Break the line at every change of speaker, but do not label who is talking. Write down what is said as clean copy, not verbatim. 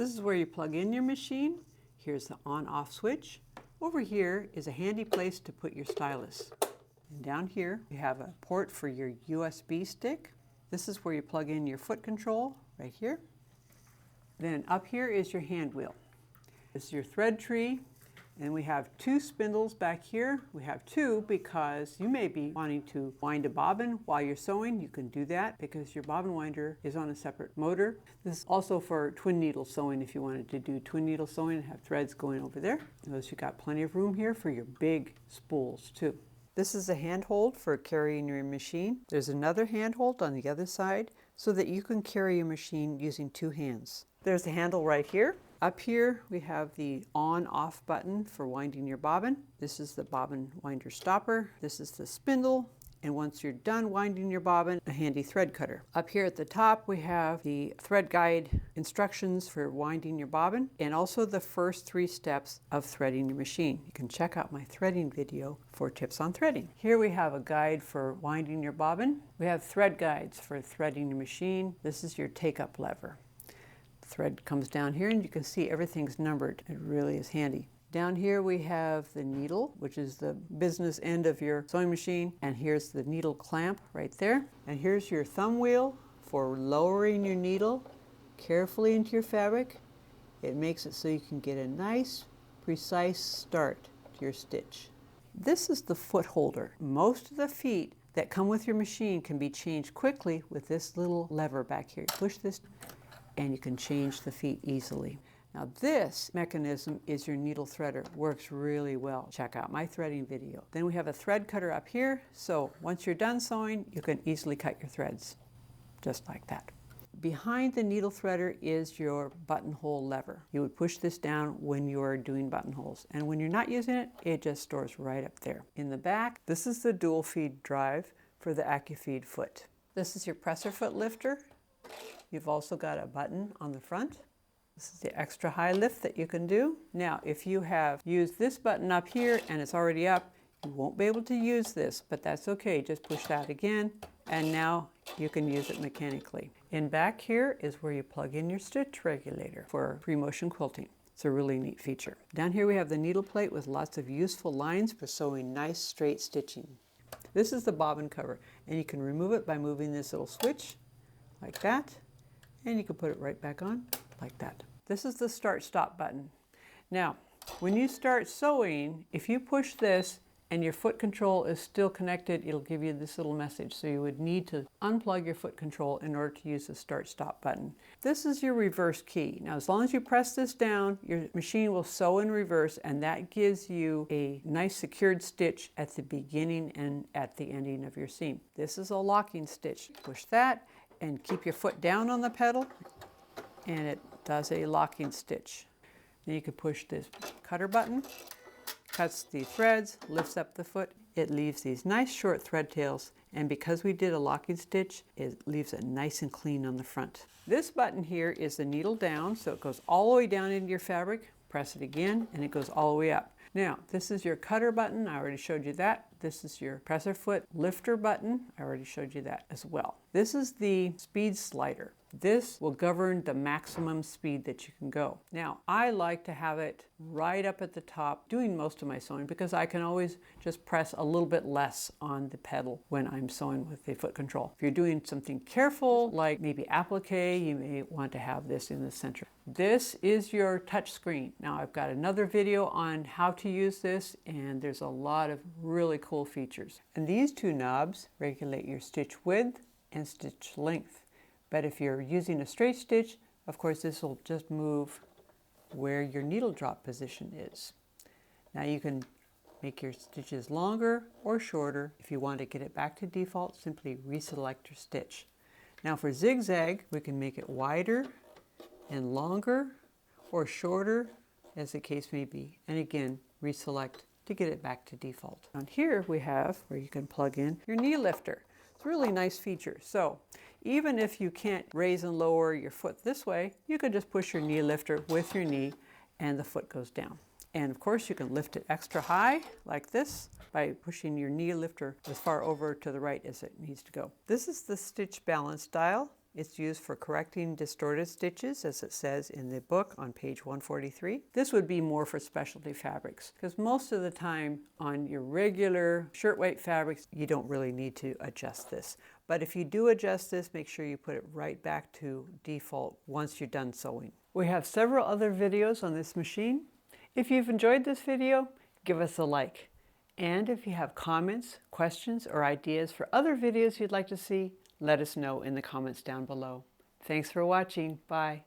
This is where you plug in your machine. Here's the on-off switch. Over here is a handy place to put your stylus. And down here you have a port for your USB stick. This is where you plug in your foot control, right here. Then up here is your hand wheel. This is your thread tree. And we have two spindles back here. We have two because you may be wanting to wind a bobbin while you're sewing. You can do that because your bobbin winder is on a separate motor. This is also for twin needle sewing if you wanted to do twin needle sewing and have threads going over there. Notice you got plenty of room here for your big spools too. This is a handhold for carrying your machine. There's another handhold on the other side so that you can carry your machine using two hands. There's the handle right here. Up here we have the on-off button for winding your bobbin. This is the bobbin winder stopper. This is the spindle. And once you're done winding your bobbin, a handy thread cutter. Up here at the top we have the thread guide instructions for winding your bobbin and also the first 3 steps of threading your machine. You can check out my threading video for tips on threading. Here we have a guide for winding your bobbin. We have thread guides for threading your machine. This is your take-up lever. Thread comes down here and you can see everything's numbered. It really is handy. Down here we have the needle, which is the business end of your sewing machine, and here's the needle clamp right there. And here's your thumb wheel for lowering your needle carefully into your fabric. It makes it so you can get a nice, precise start to your stitch. This is the foot holder. Most of the feet that come with your machine can be changed quickly with this little lever back here. You push this and you can change the feet easily. Now this mechanism is your needle threader. Works really well. Check out my threading video. Then we have a thread cutter up here, so once you're done sewing, you can easily cut your threads, just like that. Behind the needle threader is your buttonhole lever. You would push this down when you're doing buttonholes, and when you're not using it, it just stores right up there. In the back, this is the dual feed drive for the AccuFeed foot. This is your presser foot lifter. You've also got a button on the front. This is the extra high lift that you can do. Now, if you have used this button up here and it's already up, you won't be able to use this, but that's okay. Just push that again, and now you can use it mechanically. In back here is where you plug in your stitch regulator for free motion quilting. It's a really neat feature. Down here we have the needle plate with lots of useful lines for sewing nice straight stitching. This is the bobbin cover, and you can remove it by moving this little switch like that, and you can put it right back on like that. This is the start-stop button. Now, when you start sewing, if you push this and your foot control is still connected, it'll give you this little message. So you would need to unplug your foot control in order to use the start-stop button. This is your reverse key. Now, as long as you press this down, your machine will sew in reverse, and that gives you a nice secured stitch at the beginning and at the ending of your seam. This is a locking stitch. Push that and keep your foot down on the pedal, and it does a locking stitch. Then you can push this cutter button, cuts the threads, lifts up the foot. It leaves these nice short thread tails, and because we did a locking stitch, it leaves it nice and clean on the front. This button here is the needle down, so it goes all the way down into your fabric. Press it again, and it goes all the way up. Now, this is your cutter button. I already showed you that. This is your presser foot lifter button. I already showed you that as well. This is the speed slider. This will govern the maximum speed that you can go. Now, I like to have it right up at the top doing most of my sewing because I can always just press a little bit less on the pedal when I'm sewing with the foot control. If you're doing something careful, like maybe applique, you may want to have this in the center. This is your touch screen. Now, I've got another video on how to use this, and there's a lot of really cool features. And these two knobs regulate your stitch width and stitch length. But if you're using a straight stitch, of course, this will just move where your needle drop position is. Now you can make your stitches longer or shorter. If you want to get it back to default, simply reselect your stitch. Now for zigzag, we can make it wider and longer or shorter, as the case may be. And again, reselect to get it back to default. On here we have where you can plug in your knee lifter. It's a really nice feature. So even if you can't raise and lower your foot this way, you can just push your knee lifter with your knee and the foot goes down. And of course you can lift it extra high like this by pushing your knee lifter as far over to the right as it needs to go. This is the stitch balance dial. It's used for correcting distorted stitches, as it says in the book on page 143. This would be more for specialty fabrics, because most of the time on your regular shirtweight fabrics, you don't really need to adjust this. But if you do adjust this, make sure you put it right back to default once you're done sewing. We have several other videos on this machine. If you've enjoyed this video, give us a like. And if you have comments, questions, or ideas for other videos you'd like to see, let us know in the comments down below. Thanks for watching. Bye.